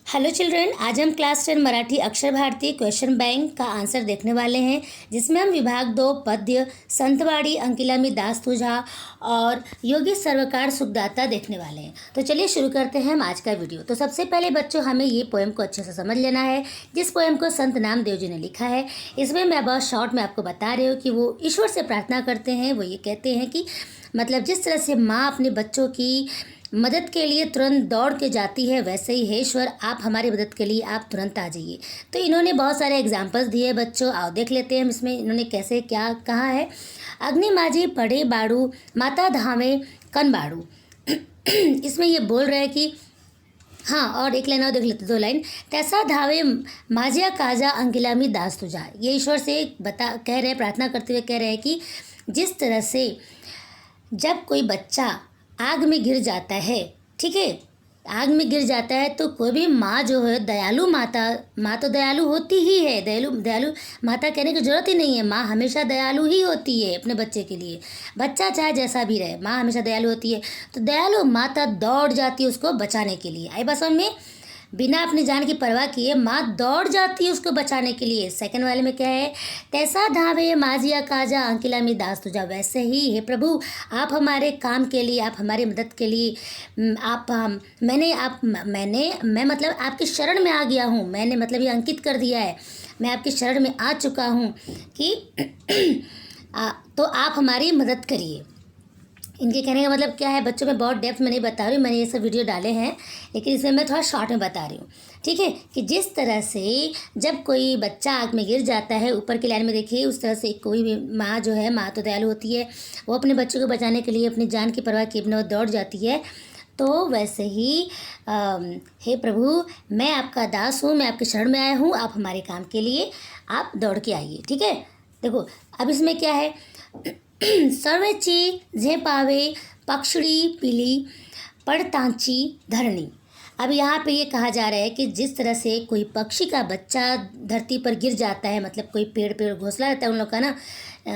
Hello children, आज हम class 10 Marathi अक्षर भारती क्वेश्चन बैंक का आंसर देखने वाले हैं, जिसमें हम विभाग 2 पद्य संतवाड़ी अंकिलामी दास तुझा और योगी सर्वकार सुखदाता देखने वाले हैं। तो चलिए शुरू करते हैं हम आज का वीडियो। तो सबसे पहले बच्चों, हमें ये पोएम को अच्छे से समझ लेना है, जिस पोएम को संत नामदेव जी ने लिखा है। इसमें मैं बहुत शॉर्ट में आपको बता रही हूँ कि वो ईश्वर से प्रार्थना करते हैं। वो ये कहते हैं कि मतलब जिस तरह से माँ अपने बच्चों की मदद के लिए तुरंत दौड़ के जाती है, वैसे ही हे ईश्वर आप हमारी मदद के लिए आप तुरंत आ जाइए। तो इन्होंने बहुत सारे एग्जाम्पल्स दिए बच्चों, आओ देख लेते हैं हम इसमें इन्होंने कैसे क्या कहा है। अग्नि माझी पढ़े बाड़ू माता धावे कन बाड़ू। इसमें ये बोल रहे हैं कि हाँ, और एक लाइन और देख लेते, 2 लाइन। तैसा धावे माझिया काजा अंकिलामी दास तुझा। ये ईश्वर से कह रहे हैं, प्रार्थना करते हुए कह रहे हैं कि जिस तरह से जब कोई बच्चा आग में गिर जाता है, ठीक है, आग में गिर जाता है तो कोई भी माँ जो है दयालु माँ तो दयालु होती ही है। दयालु माता कहने की जरूरत ही नहीं है। माँ हमेशा दयालु ही होती है अपने बच्चे के लिए। बच्चा चाहे जैसा भी रहे, माँ हमेशा दयालु होती है। तो दयालु माता दौड़ जाती है उसको बचाने के लिए। आई बात समझ में? बिना अपनी जान की परवाह किए माँ दौड़ जाती है उसको बचाने के लिए। सेकंड वाले में क्या है? तैसा धावे माजिया काजा अंकिला में दास तुझा। वैसे ही हे प्रभु आप हमारे काम के लिए, आप हमारी मदद के लिए, मैं मतलब आपकी शरण में आ गया हूँ। मैंने मतलब ये अंकित कर दिया है, मैं आपकी शरण में आ चुका हूँ कि तो आप हमारी मदद करिए। इनके कहने का मतलब क्या है बच्चों, में बहुत डेप्थ में नहीं बता रही हूँ, मैंने ये सब वीडियो डाले हैं, लेकिन इसमें मैं थोड़ा शॉर्ट में बता रही हूँ, ठीक है। कि जिस तरह से जब कोई बच्चा आग में गिर जाता है, ऊपर की लाइन में देखिए, उस तरह से कोई भी माँ जो है, माँ तो दयालु होती है, वो अपने बच्चों को बचाने के लिए अपनी जान की परवाह किए बिना दौड़ जाती है। तो वैसे ही हे प्रभु मैं आपका दास हूँ, मैं आपकी शरण में आया हूँ, आप हमारे काम के लिए आप दौड़ के आइए, ठीक है। देखो अब इसमें क्या है, सर्वेची झेपावे पक्षड़ी पीली पड़तांची धरणी। अब यहाँ पे ये कहा जा रहा है कि जिस तरह से कोई पक्षी का बच्चा धरती पर गिर जाता है, मतलब कोई पेड़ घोंसला रहता है उन लोग का ना,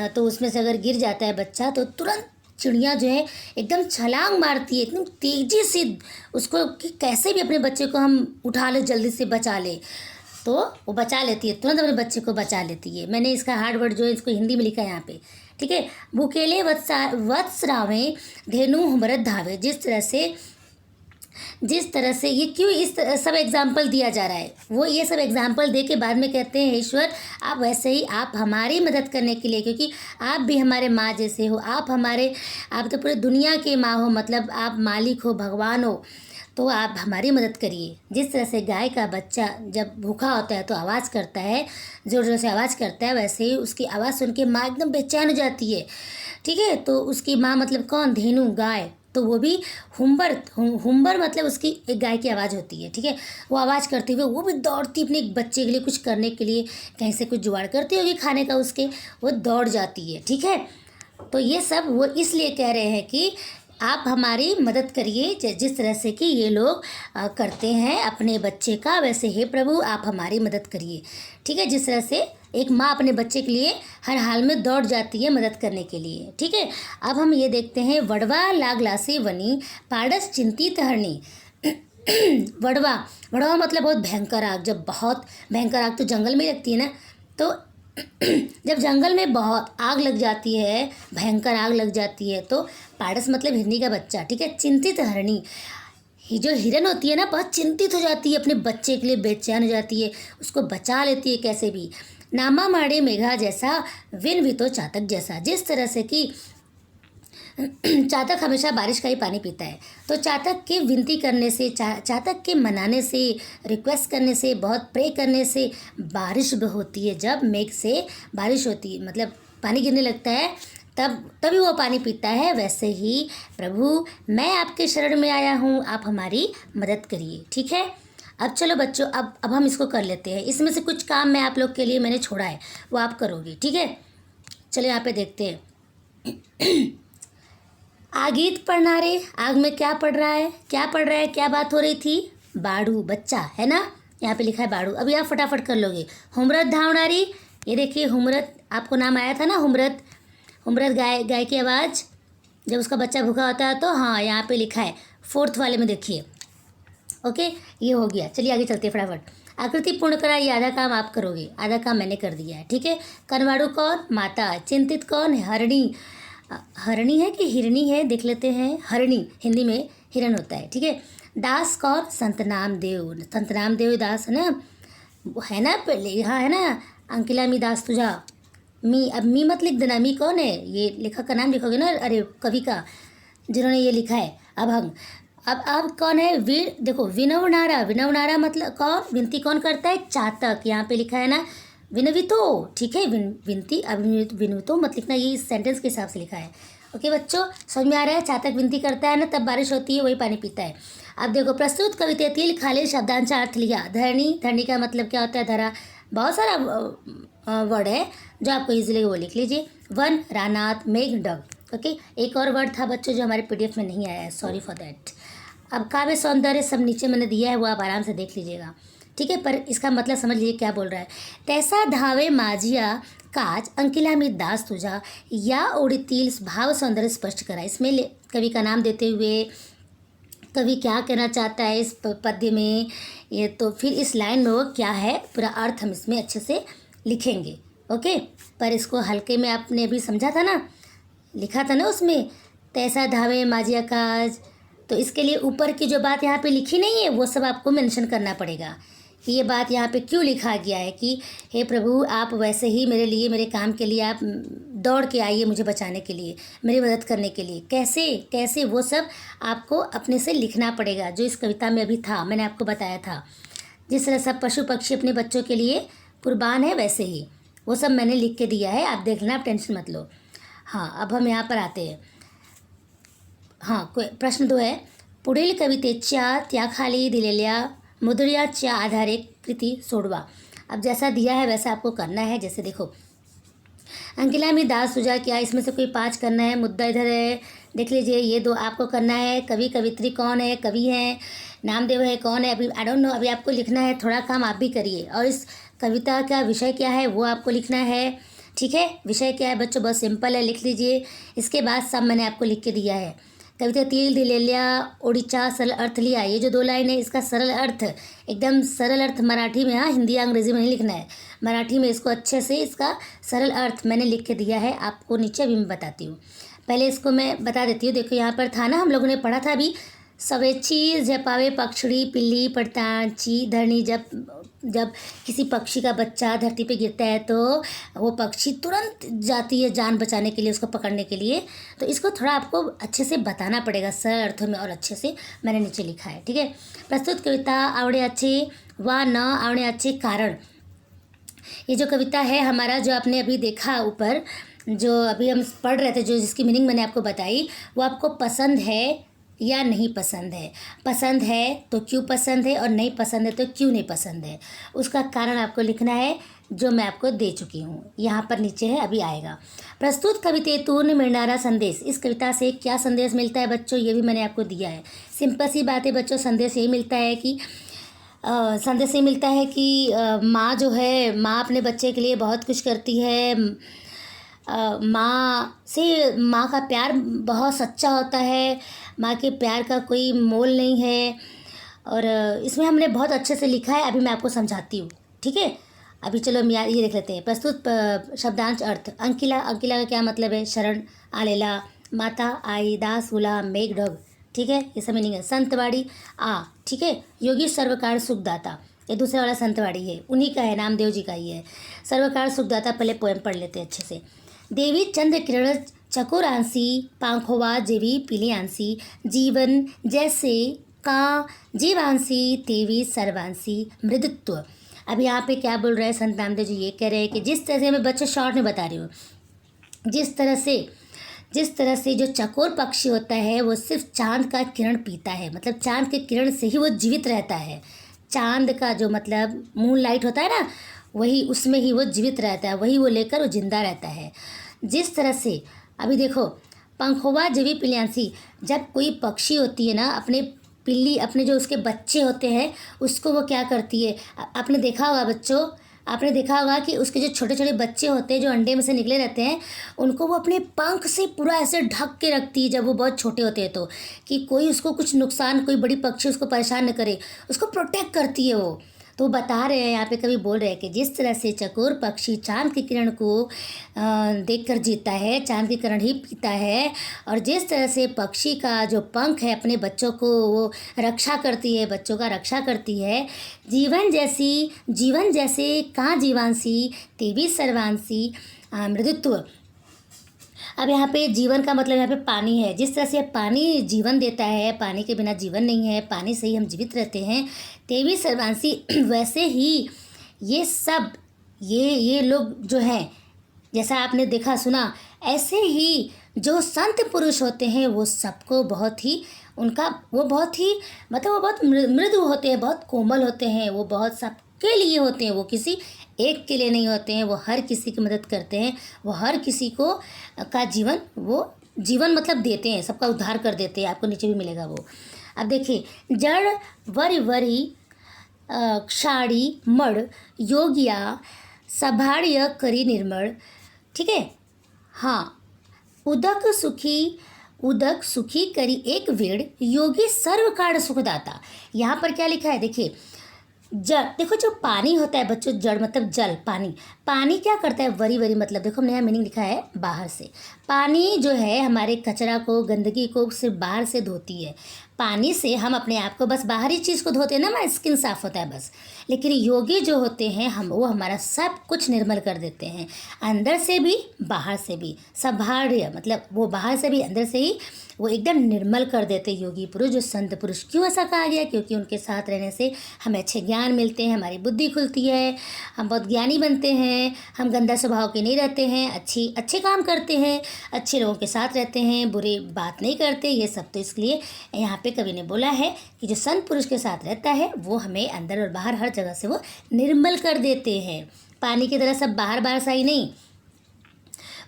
तो उसमें से अगर गिर जाता है बच्चा तो तुरंत चिड़िया जो है एकदम छलांग मारती है, एकदम तेजी से उसको कि कैसे भी अपने बच्चे को हम उठा ले, जल्दी से बचा ले। तो वो बचा लेती है, तुरंत अपने बच्चे को बचा लेती है। मैंने इसका हार्ड वर्ड जो है इसको हिंदी में लिखा है यहाँ पे, ठीक है। भूकेले वत्सरावे धेनु हमरत धावे। जिस तरह से ये क्यों इस सब एग्जाम्पल दिया जा रहा है, वो ये सब एग्जाम्पल दे के बाद में कहते हैं ईश्वर आप वैसे ही आप हमारी मदद करने के लिए, क्योंकि आप भी हमारे माँ जैसे हो, आप तो पूरे दुनिया के माँ हो, मतलब आप मालिक हो, भगवान हो, तो आप हमारी मदद करिए। जिस तरह से गाय का बच्चा जब भूखा होता है तो आवाज़ करता है, जोर जोर से आवाज़ करता है, वैसे ही उसकी आवाज़ सुन के माँ एकदम बेचैन हो जाती है, ठीक है। तो उसकी माँ मतलब कौन? धेनु, गाय। तो वो भी हुम्बर मतलब उसकी एक गाय की आवाज़ होती है, ठीक है। वो आवाज़ करते हुए वो भी दौड़ती अपने एक बच्चे के लिए कुछ करने के लिए, कहीं से कुछ जुगाड़ करती होगी खाने का उसके, वो दौड़ जाती है, ठीक है। तो ये सब वो इसलिए कह रहे हैं कि आप हमारी मदद करिए, जिस तरह से कि ये लोग करते हैं अपने बच्चे का, वैसे हे प्रभु आप हमारी मदद करिए, ठीक है। जिस तरह से एक माँ अपने बच्चे के लिए हर हाल में दौड़ जाती है मदद करने के लिए, ठीक है। अब हम ये देखते हैं, वड़वा लागलासे वनी पाड़स चिंतित हरणी। वड़वा मतलब बहुत भयंकर आग। जब बहुत भयंकर आग तो जंगल में लगती है ना, तो जब जंगल में बहुत आग लग जाती है, भयंकर आग लग जाती है, तो पाड़स मतलब हिरनी का बच्चा, ठीक है। चिंतित हरणी, ये जो हिरन होती है ना, बहुत चिंतित हो जाती है अपने बच्चे के लिए, बेचैन हो जाती है, उसको बचा लेती है कैसे भी। नामा माड़े मेघा जैसा विन भी तो चातक जैसा। जिस तरह से कि चातक हमेशा बारिश का ही पानी पीता है, तो चातक के विनती करने से, चातक के मनाने से, रिक्वेस्ट करने से, बहुत प्रे करने से बारिश होती है। जब मेघ से बारिश होती है, मतलब पानी गिरने लगता है, तभी वो पानी पीता है। वैसे ही प्रभु मैं आपके शरण में आया हूँ, आप हमारी मदद करिए, ठीक है। अब चलो बच्चों, अब हम इसको कर लेते हैं। इसमें से कुछ काम मैं आप लोग के लिए मैंने छोड़ा है, वो आप करोगे, ठीक है। चलो यहाँ पे देखते हैं। आगीत पढ़ना रे, आग में क्या पढ़ रहा है, क्या बात हो रही थी? बाड़ू, बच्चा है ना, यहाँ पे लिखा है बाड़ू। अभी आप फटाफट कर लोगे। हुमरत धावनारी, ये देखिए हुमरत, आपको नाम आया था ना हुमरत गाय की आवाज़ जब उसका बच्चा भूखा होता है, तो हाँ यहाँ पे लिखा है 4th वाले में देखिए, ओके, ये हो गया। चलिए आगे चलते हैं फटाफट। आकृति पूर्ण करा, ये आधा काम आप करोगे, आधा काम मैंने कर दिया है। ठीक है, कनवाड़ू कौन? माता। चिंतित कौन है? हरणी। हरणी है कि हिरणी है, देख लेते हैं। हरणी हिंदी में हिरण होता है। ठीक है, दास कौन? संत नामदेव। संत नामदेव दास है ना, है ना, पहले यहाँ है ना, अंकिला मी दास तुझा। मी, अब मी मत लिख देना। मी कौन है? ये लेखक का नाम लिखोगे ना, अरे कवि का, जिन्होंने ये लिखा है अभंग। अब कौन है? वीर। देखो, विनवनारा। विनवनारा मतलब कौन? विनती कौन करता है? चातक। यहाँ पे लिखा है ना विनवितो। ठीक है, विनती। अब विनवितो मत लिखना, ये इस सेंटेंस के हिसाब से लिखा है। ओके बच्चों, समझ में आ रहा है? चातक विनती करता है ना, तब बारिश होती है, वही पानी पीता है। अब देखो, प्रस्तुत कविता तिल खाली शब्दांश अर्थ लिया। धरणी। धरणी का मतलब क्या होता है? धरा। बहुत सारा वर्ड है जो आपको इजीली वो लिख लीजिए। वन, रानात, मेघ, डग। ओके, एक और वर्ड था बच्चों जो हमारे पीडीएफ में नहीं आया है, सॉरी फॉर दैट। अब काव्य सौंदर्य सब नीचे मैंने दिया है, वो आप आराम से देख लीजिएगा। ठीक है, पर इसका मतलब समझ लीजिए क्या बोल रहा है। तैसा धावे माजिया काज अंकिला में दास तुझा, या ओडितील भाव सौंदर्य स्पष्ट करा। इसमें कवि का नाम देते हुए कवि क्या कहना चाहता है इस पद्य में, ये तो फिर इस लाइन में वो क्या है, पूरा अर्थ हम इसमें अच्छे से लिखेंगे। ओके, पर इसको हल्के में आपने अभी समझा था ना, लिखा था ना उसमें, तैसा धावे माजिया काज। तो इसके लिए ऊपर की जो बात यहाँ पे लिखी नहीं है वो सब आपको मेंशन करना पड़ेगा कि ये बात यहाँ पे क्यों लिखा गया है कि हे प्रभु, आप वैसे ही मेरे लिए, मेरे काम के लिए आप दौड़ के आइए मुझे बचाने के लिए, मेरी मदद करने के लिए। कैसे कैसे वो सब आपको अपने से लिखना पड़ेगा, जो इस कविता में अभी था, मैंने आपको बताया था। जिस तरह सब पशु पक्षी अपने बच्चों के लिए कुर्बान है, वैसे ही वो सब मैंने लिख के दिया है, आप देख लेना, आप टेंशन मत लो। हाँ, अब हम यहाँ पर आते हैं। हाँ, कोई प्रश्न 2 है। पुढील कवितेच्या त्याखाली दिलेल्या मुद्र्याच्या आधारे कृती सोडवा। अब जैसा दिया है वैसा आपको करना है। जैसे देखो, अंकिला में दास तुझा, क्या इसमें से कोई 5 करना है। मुद्दा इधर है, देख लीजिए, ये 2 आपको करना है। कवि कवित्री कौन है? कवि है, नामदेव है, कौन है? अभी आई डोंट नो, अभी आपको लिखना है। थोड़ा काम आप भी करिए, और इस कविता का विषय क्या है वो आपको लिखना है। ठीक है, विषय क्या है बच्चों? बहुत सिंपल है, लिख लीजिए। इसके बाद सब मैंने आपको लिख के दिया है। कविता तिल दिलेल्या ओडीचा सरल अर्थ लिया। ये जो 2 लाइन है इसका सरल अर्थ, एकदम सरल अर्थ मराठी में, हाँ, हिंदी अंग्रेजी में नहीं लिखना है, मराठी में इसको अच्छे से, इसका सरल अर्थ मैंने लिख के दिया है आपको नीचे। अभी मैं बताती हूँ, पहले इसको मैं बता देती हूँ। देखो यहाँ पर था ना, हम लोगों ने पढ़ा था अभी, सवेची झपावे पक्षड़ी पिल्ली पड़ताची धरणी। जब किसी पक्षी का बच्चा धरती पे गिरता है तो वो पक्षी तुरंत जाती है जान बचाने के लिए, उसको पकड़ने के लिए। तो इसको थोड़ा आपको अच्छे से बताना पड़ेगा सरल अर्थों में, और अच्छे से मैंने नीचे लिखा है। ठीक है, प्रस्तुत कविता आवड़े अच्छे व न आवड़े अच्छे कारण। ये जो कविता है हमारा, जो आपने अभी देखा ऊपर, जो अभी हम पढ़ रहे थे, जो जिसकी मीनिंग मैंने आपको बताई, वो आपको पसंद है या नहीं पसंद है। पसंद है तो क्यों पसंद है, और नहीं पसंद है तो क्यों नहीं पसंद है, उसका कारण आपको लिखना है, जो मैं आपको दे चुकी हूँ। यहाँ पर नीचे है, अभी आएगा। प्रस्तुत कवितेतून मिळणारा संदेश। इस कविता से क्या संदेश मिलता है बच्चों, ये भी मैंने आपको दिया है। सिंपल सी बात है बच्चों, संदेश यही मिलता है कि संदेश ये मिलता है कि माँ जो है, माँ अपने बच्चे के लिए बहुत कुछ करती है। माँ का प्यार बहुत सच्चा होता है, माँ के प्यार का कोई मोल नहीं है। और इसमें हमने बहुत अच्छे से लिखा है, अभी मैं आपको समझाती हूँ। ठीक है, अभी चलो हम ये देख लेते हैं। प्रस्तुत शब्दांश अर्थ। अंकिला, अंकिला का क्या मतलब है? शरण आलेला, माता आई, दास हुला, मेघ ढग। ठीक है, ये सब मीनिंग है। संतवाड़ी आ, ठीक है। योगी सर्वकार सुखदाता, ये दूसरा वाला संतवाड़ी है, उन्हीं का है, नामदेव जी का ही है। सर्वकार सुखदाता, पहले पोएम पढ़ लेते हैं अच्छे से। देवी चंद्र किरण चकोरांसी, पांखोवा जेवी पिलियांसी, जीवन जैसे का जीवांसी, तेवी सर्वांसी मृदत्व। अब यहाँ पे क्या बोल रहे हैं संत नामदेव जी? ये कह रहे हैं कि जिस तरह से, मैं बच्चे शॉर्ट में बता रही हूँ, जिस तरह से जो चकोर पक्षी होता है वो सिर्फ चांद का किरण पीता है, मतलब चांद के किरण से ही वो जीवित रहता है। चांद का जो मतलब मून लाइट होता है ना, वही, उसमें ही वो जीवित रहता है, वही वो लेकर वो जिंदा रहता है। जिस तरह से अभी देखो, पंखोवा जवी पिलियांसी, जब कोई पक्षी होती है ना, अपने पिल्ली, अपने जो उसके बच्चे होते हैं उसको वो क्या करती है, आपने देखा होगा बच्चों, आपने देखा होगा कि उसके जो छोटे छोटे बच्चे होते हैं जो अंडे में से निकले रहते हैं, उनको वो अपने पंख से पूरा ऐसे ढक के रखती है जब वो बहुत छोटे होते हैं, तो कि कोई उसको कुछ नुकसान, कोई बड़ी पक्षी उसको परेशान न करे, उसको प्रोटेक्ट करती है वो। तो बता रहे हैं यहाँ पे, कभी बोल रहे हैं कि जिस तरह से चकोर पक्षी चांद की किरण को देखकर जीता है, चांद की किरण ही पीता है, और जिस तरह से पक्षी का जो पंख है अपने बच्चों को वो रक्षा करती है, बच्चों का रक्षा करती है, जीवन जैसे का जीवांसी तेवी सर्वांसी मृदुत्व। अब यहाँ पे जीवन का मतलब यहाँ पे पानी है। जिस तरह से पानी जीवन देता है, पानी के बिना जीवन नहीं है, पानी से ही हम जीवित रहते हैं, तेवी सर्वांसी वैसे ही ये सब ये लोग जो हैं, जैसा आपने देखा सुना, ऐसे ही जो संत पुरुष होते हैं वो सबको बहुत ही वो बहुत ही मतलब वो बहुत मृदु होते हैं, बहुत कोमल होते हैं, वो बहुत सबके लिए होते हैं, वो किसी एक के लिए नहीं होते हैं, वो हर किसी की मदद करते हैं, वो हर किसी को का जीवन मतलब देते हैं, सबका उद्धार कर देते हैं। आपको नीचे भी मिलेगा वो। अब देखिए, जड़ वरि वरि क्षाड़ी मड़ योगिया सभाड़्य करी निर्मल। ठीक है, हाँ, उदक सुखी करी एक वेड़ योगी सर्व कारण सुखदाता। यहाँ पर क्या लिखा है देखिए, जल, देखो जो पानी होता है बच्चों, जड़ मतलब जल, पानी क्या करता है, वरी मतलब देखो नया मीनिंग लिखा है बाहर से। पानी जो है हमारे कचरा को, गंदगी को सिर्फ बाहर से धोती है। पानी से हम अपने आप को बस बाहरी चीज़ को धोते हैं ना, हमारा स्किन साफ होता है बस। लेकिन योगी जो होते हैं वो हमारा सब कुछ निर्मल कर देते हैं, अंदर से भी बाहर से भी। सभार्य मतलब वो बाहर से भी अंदर से ही वो एकदम निर्मल कर देते योगी पुरुष, जो संत पुरुष। क्यों ऐसा कहा गया? क्योंकि उनके साथ रहने से हमें अच्छे ज्ञान मिलते हैं, हमारी बुद्धि खुलती है, हम बहुत ज्ञानी बनते हैं, हम गंदा स्वभाव के नहीं रहते हैं, अच्छे काम करते हैं, अच्छे लोगों के साथ रहते हैं, बुरी बात नहीं करते। ये सब तो इसलिए यहाँ पे कवि ने बोला है कि जो संत पुरुष के साथ रहता है वो हमें अंदर और बाहर हर जगह से वो निर्मल कर देते हैं। पानी की तरह सब बाहर सा ही नहीं।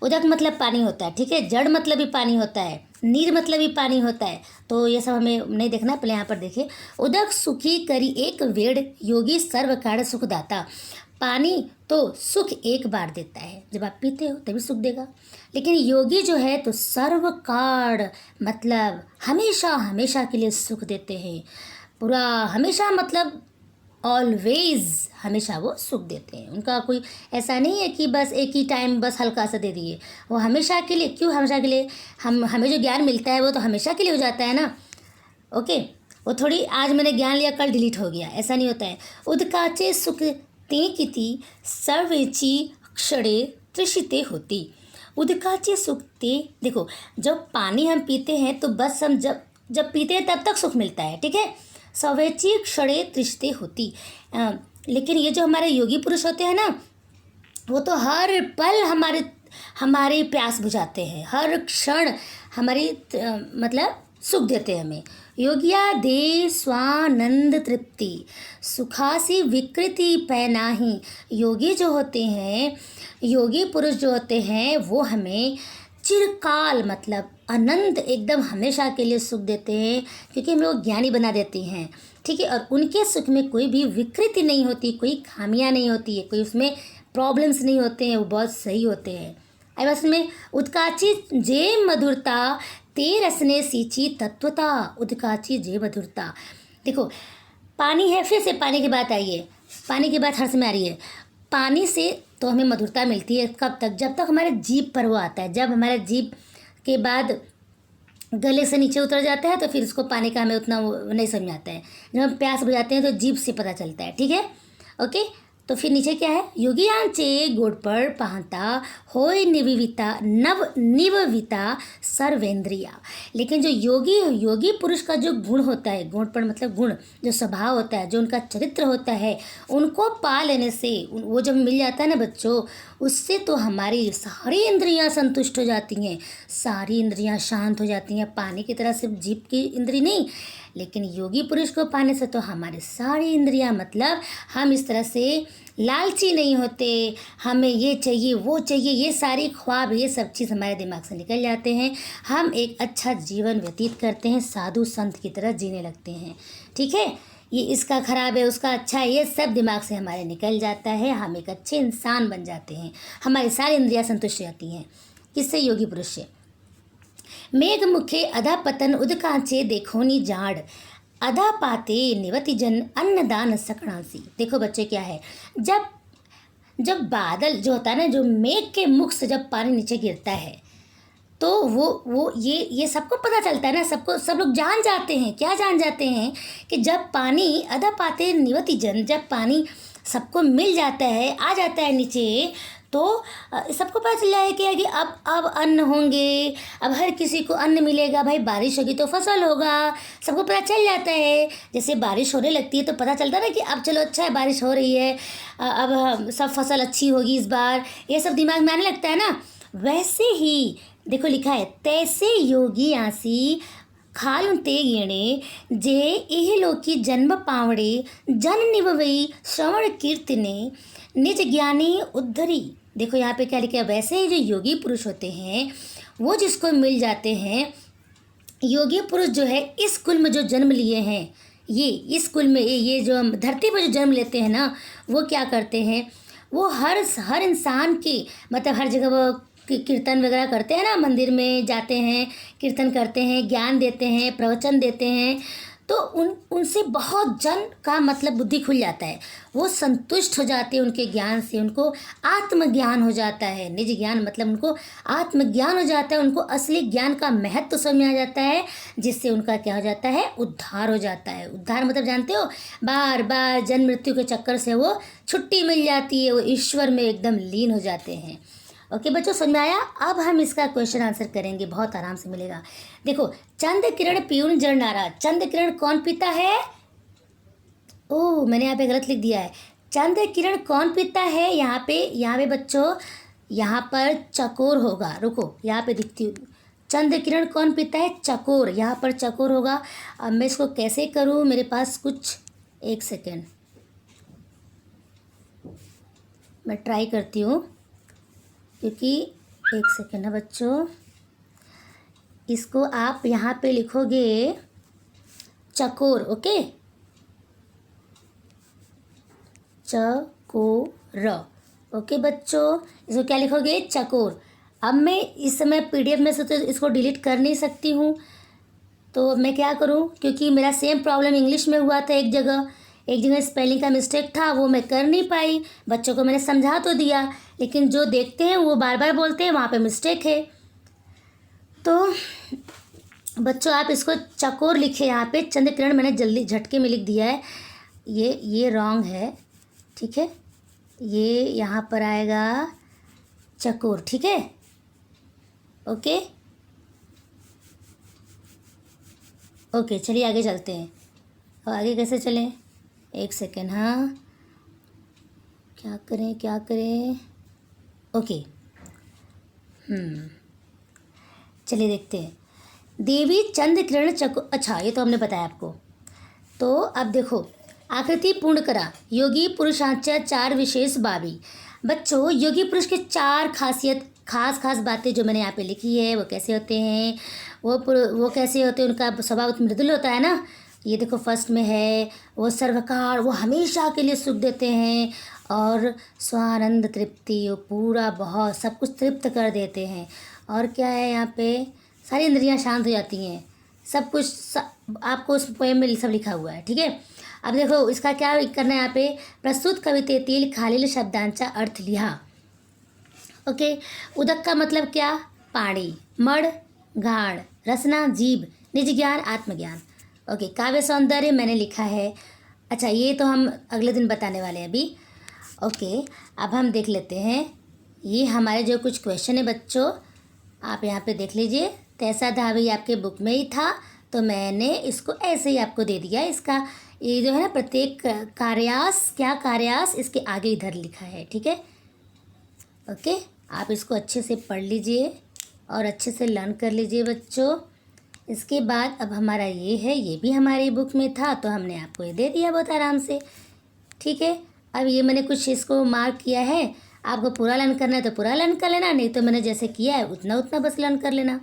उदक मतलब पानी होता है, ठीक है, जड़ मतलब भी पानी होता है, नीर मतलब भी पानी होता है। तो ये सब हमें नहीं देखना, पहले यहाँ पर देखिए, उदक सुखी करी एक वेड़ योगी सर्व कारण सुखदाता। पानी तो सुख एक बार देता है, जब आप पीते हो तभी सुख देगा, लेकिन योगी जो है तो सर्व काल मतलब हमेशा के लिए सुख देते हैं। पूरा हमेशा मतलब ऑलवेज हमेशा वो सुख देते हैं। उनका कोई ऐसा नहीं है कि बस एक ही टाइम बस हल्का सा दे दिए, वो हमेशा के लिए। क्यों हमेशा के लिए? हमें जो ज्ञान मिलता है वो तो हमेशा के लिए हो जाता है ना। ओके, वो थोड़ी आज मैंने ज्ञान लिया कल डिलीट हो गया, ऐसा नहीं होता है। उदकाचे सुख ते किति सर्वेची क्षणे तृषिते होती। उदकाचे सुख ते, देखो जब पानी हम पीते हैं तो बस हम जब पीते हैं तब तक सुख मिलता है, ठीक है। सवैची क्षणे तृष्टे होती। लेकिन ये जो हमारे योगी पुरुष होते हैं ना, वो तो हर पल हमारी प्यास बुझाते हैं, हर क्षण हमारी मतलब सुख देते हैं हमें। योगिया दे स्वानंद तृप्ति सुखासी विकृति पैनाही। योगी जो होते हैं, योगी पुरुष जो होते हैं वो हमें चिरकाल मतलब अनंत एकदम हमेशा के लिए सुख देते हैं, क्योंकि हमें वो ज्ञानी बना देती हैं, ठीक है। और उनके सुख में कोई भी विकृति नहीं होती, कोई खामियां नहीं होती है, कोई उसमें प्रॉब्लम्स नहीं होते हैं, वो बहुत सही होते हैं। आई बस में उदकाची जे मधुरता ते रसने सींची तत्वता। उदकाची जे मधुरता, देखो पानी है, फिर से पानी की बात आई है, पानी की बात हर समय आ रही है। पानी से तो हमें मधुरता मिलती है, कब तक? जब तक हमारे जीभ पर वो आता है। जब हमारे जीभ के बाद गले से नीचे उतर जाता है तो फिर उसको पानी का हमें उतना वो नहीं समझ आता है। जब हम प्यास बुझाते हैं तो जीभ से पता चलता है, ठीक है, ओके। तो फिर नीचे क्या है? योगियांचे गुड़ पर पहनता होय निवविता सर्वेंद्रिया। लेकिन जो योगी पुरुष का जो गुण होता है, गुण पर मतलब गुण, जो स्वभाव होता है, जो उनका चरित्र होता है, उनको पा लेने से वो जब मिल जाता है ना बच्चों, उससे तो हमारी सारी इंद्रियां संतुष्ट हो जाती हैं, सारी इंद्रियां शांत हो जाती हैं। पानी की तरह सिर्फ जीभ की इंद्री नहीं, लेकिन योगी पुरुष को पाने से तो हमारे सारी इंद्रियां मतलब हम इस तरह से लालची नहीं होते, हमें ये चाहिए वो चाहिए, ये सारी ख्वाब, ये सब चीज़ हमारे दिमाग से निकल जाते हैं। हम एक अच्छा जीवन व्यतीत करते हैं, साधु संत की तरह जीने लगते हैं, ठीक है। ये इसका ख़राब है, उसका अच्छा है, ये सब दिमाग से हमारे निकल जाता है। हम एक अच्छे इंसान बन जाते हैं, हमारी सारी इंद्रियां संतुष्ट रहती हैं। किससे? योगी पुरुष से। मेघ मुखे अधा पतन उदकांचे देखोनी जाड़, अधा पाते निवति जन अन्नदान सकणासी। देखो बच्चे क्या है, जब जब बादल जो होता है ना, जो मेघ के मुख से जब पानी नीचे गिरता है तो वो ये सबको पता चलता है ना, सबको, सब लोग जान जाते हैं। क्या जान जाते हैं? कि जब पानी अधा पाते निवति जन, जब पानी सबको मिल जाता है, आ जाता है नीचे, तो सबको पता चल जाए कि अब अन्न होंगे, अब हर किसी को अन्न मिलेगा। भाई बारिश होगी तो फसल होगा, सबको पता चल जाता है। जैसे बारिश होने लगती है तो पता चलता है ना कि अब चलो अच्छा है, बारिश हो रही है, अब सब फसल अच्छी होगी इस बार, ये सब दिमाग में आने लगता है ना। वैसे ही देखो लिखा है, तैसे योगी आसी खालुं ते गिणे, जे एह लोकी जन्म पावड़े, जन निभवई श्रवण कीर्तने, निज ज्ञानी उद्धरी। देखो यहाँ पे क्या लिखा है, वैसे ही जो योगी पुरुष होते हैं वो जिसको मिल जाते हैं, योगी पुरुष जो है इस कुल में जो जन्म लिए हैं, ये इस कुल में ये जो धरती पर जो जन्म लेते हैं ना, वो क्या करते हैं, वो हर इंसान की, मतलब हर जगह वो कीर्तन वगैरह करते हैं ना, मंदिर में जाते हैं, कीर्तन करते हैं, ज्ञान देते हैं, प्रवचन देते हैं, तो उनसे बहुत जन का मतलब बुद्धि खुल जाता है। वो संतुष्ट हो जाते हैं उनके ज्ञान से, उनको आत्मज्ञान हो जाता है। निज ज्ञान मतलब उनको आत्मज्ञान हो जाता है, उनको असली ज्ञान का महत्व समझ में आ जाता है, जिससे उनका क्या हो जाता है, उद्धार हो जाता है। उद्धार मतलब जानते हो, बार बार जन्म मृत्यु के चक्कर से वो छुट्टी मिल जाती है, वो ईश्वर में एकदम लीन हो जाते हैं। ओके बच्चों, समझ में आया? अब हम इसका क्वेश्चन आंसर करेंगे, बहुत आराम से मिलेगा। देखो, चंद्र किरण पीयून जड़ नारा, चंद्र किरण कौन पीता है? ओह, मैंने यहाँ पे गलत लिख दिया है। चंद्र किरण कौन पीता है? यहाँ पे बच्चों, यहाँ पर चकोर होगा। रुको, यहाँ पे दिखती हूँ, चंद्र किरण कौन पीता है? चकोर। यहाँ पर चकोर होगा। अब मैं इसको कैसे करूँ, मेरे पास कुछ, एक सेकेंड मैं ट्राई करती हूँ, क्योंकि एक सेकेंड है बच्चों, इसको आप यहाँ पे लिखोगे चकोर। ओके, चकोर। ओके बच्चों, इसको क्या लिखोगे? चकोर। अब मैं इस समय पीडीएफ में से तो इसको डिलीट कर नहीं सकती हूँ, तो मैं क्या करूँ, क्योंकि मेरा सेम प्रॉब्लम इंग्लिश में हुआ था। एक जगह स्पेलिंग का मिस्टेक था, वो मैं कर नहीं पाई। बच्चों को मैंने समझा तो दिया, लेकिन जो देखते हैं वो बार बार बोलते हैं वहाँ पे मिस्टेक है। तो बच्चों आप इसको चकोर लिखे, यहाँ पे चंद्र किरण मैंने जल्दी झटके में लिख दिया है, ये रॉन्ग है, ठीक है। ये यहाँ पर आएगा चकोर, ठीक है। ओके ओके, चलिए आगे चलते हैं। और आगे कैसे चलें, एक सेकेंड, हाँ क्या करें। ओके, चलिए देखते हैं। देवी चंद्र किरण चकोर, अच्छा ये तो हमने बताया आपको। तो अब देखो, आकृति पूर्ण करा, योगी पुरुषांचा चार विशेष बाबी। बच्चों, योगी पुरुष के चार खास बातें जो मैंने यहाँ पे लिखी है, वो कैसे होते हैं, वो कैसे होते हैं, उनका स्वभाव मृदुल होता है ना। ये देखो, फर्स्ट में है वो सर्वकार, वो हमेशा के लिए सुख देते हैं, और स्वानंद तृप्ति, वो पूरा बहुत सब कुछ तृप्त कर देते हैं। और क्या है यहाँ पे, सारी इंद्रियां शांत हो जाती हैं, सब कुछ आपको उस पोएम में सब लिखा हुआ है, ठीक है। अब देखो इसका क्या करना है, यहाँ पे प्रस्तुत कवितेतील खालील शब्दांचा अर्थ लिहा। ओके, उदक का मतलब क्या? पानी, मड़ घाड़, रसना जीभ, निज ज्ञान आत्मज्ञान। ओके, काव्य सौंदर्य मैंने लिखा है। अच्छा, ये तो हम अगले दिन बताने वाले हैं अभी। ओके, अब हम देख लेते हैं, ये हमारे जो कुछ क्वेश्चन है बच्चों, आप यहाँ पे देख लीजिए। तैसा धावी आपके बुक में ही था, तो मैंने इसको ऐसे ही आपको दे दिया। इसका ये जो है ना, प्रत्येक कार्यास इसके आगे इधर लिखा है, ठीक है। ओके, आप इसको अच्छे से पढ़ लीजिए और अच्छे से लर्न कर लीजिए बच्चों। इसके बाद अब हमारा ये है, ये भी हमारी बुक में था, तो हमने आपको ये दे दिया बहुत आराम से, ठीक है। अब ये मैंने कुछ इसको मार्क किया है, आपको पूरा लर्न करना है तो पूरा लर्न कर लेना, नहीं तो मैंने जैसे किया है उतना बस लर्न कर लेना,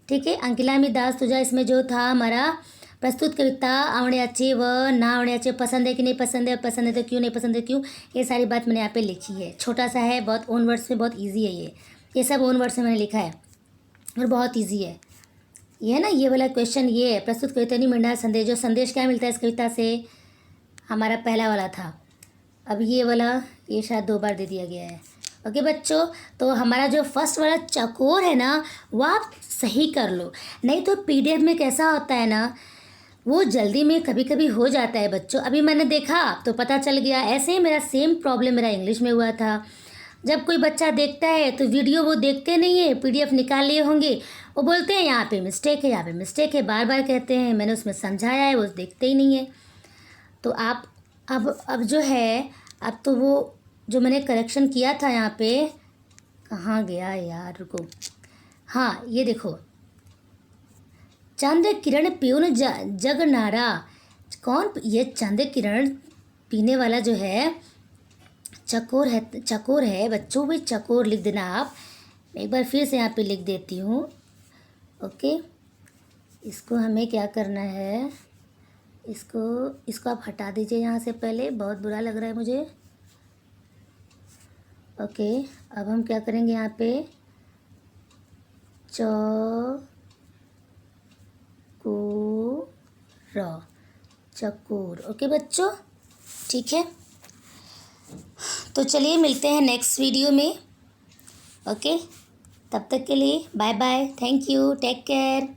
ठीक है। अंकिलामी दास तुझा, इसमें जो था हमारा प्रस्तुत कविता आवडण्याचे व ना आवडण्याचे, पसंद है कि नहीं पसंद है तो क्यों, नहीं पसंद है क्यों, ये सारी बात मैंने यहाँ पे लिखी है। छोटा सा है, बहुत ओन वर्ड्स में, बहुत ईजी है ये सब ओन वर्ड्स में मैंने लिखा है और बहुत ईजी है। ये है ना, ये वाला क्वेश्चन ये है, प्रस्तुत कविता नहीं मिलना संदेश। जो संदेश क्या मिलता है इस कविता से, हमारा पहला वाला था। अब ये वाला, ये शायद 2 बार दे दिया गया है। ओके बच्चों, तो हमारा जो फर्स्ट वाला चकोर है ना, वो आप सही कर लो, नहीं तो पीडीएफ में कैसा होता है ना, वो जल्दी में कभी कभी हो जाता है बच्चों। अभी मैंने देखा तो पता चल गया। ऐसे ही मेरा सेम प्रॉब्लम मेरा इंग्लिश में हुआ था। जब कोई बच्चा देखता है तो वीडियो वो देखते नहीं है, पीडीएफ निकाल लिए होंगे, वो बोलते हैं यहाँ पे मिस्टेक है, यहाँ पे मिस्टेक है, बार बार कहते हैं। मैंने उसमें समझाया है, वो देखते ही नहीं है। तो आप अब जो है, अब तो वो जो मैंने करेक्शन किया था यहाँ पे, कहाँ गया यार, रुको। हाँ ये देखो, चंद्र किरण पीऊन जग नारा। कौन ये चंद्र किरण पीने वाला जो है चकोर है बच्चों, भी चकोर लिख देना आप। एक बार फिर से यहाँ पे लिख देती हूँ। ओके, इसको हमें क्या करना है, इसको आप हटा दीजिए यहाँ से, पहले बहुत बुरा लग रहा है मुझे। ओके, अब हम क्या करेंगे यहाँ पे, चकोर। ओके बच्चों, ठीक है, तो चलिए मिलते हैं नेक्स्ट वीडियो में। ओके, तब तक के लिए bye bye, thank you, take care.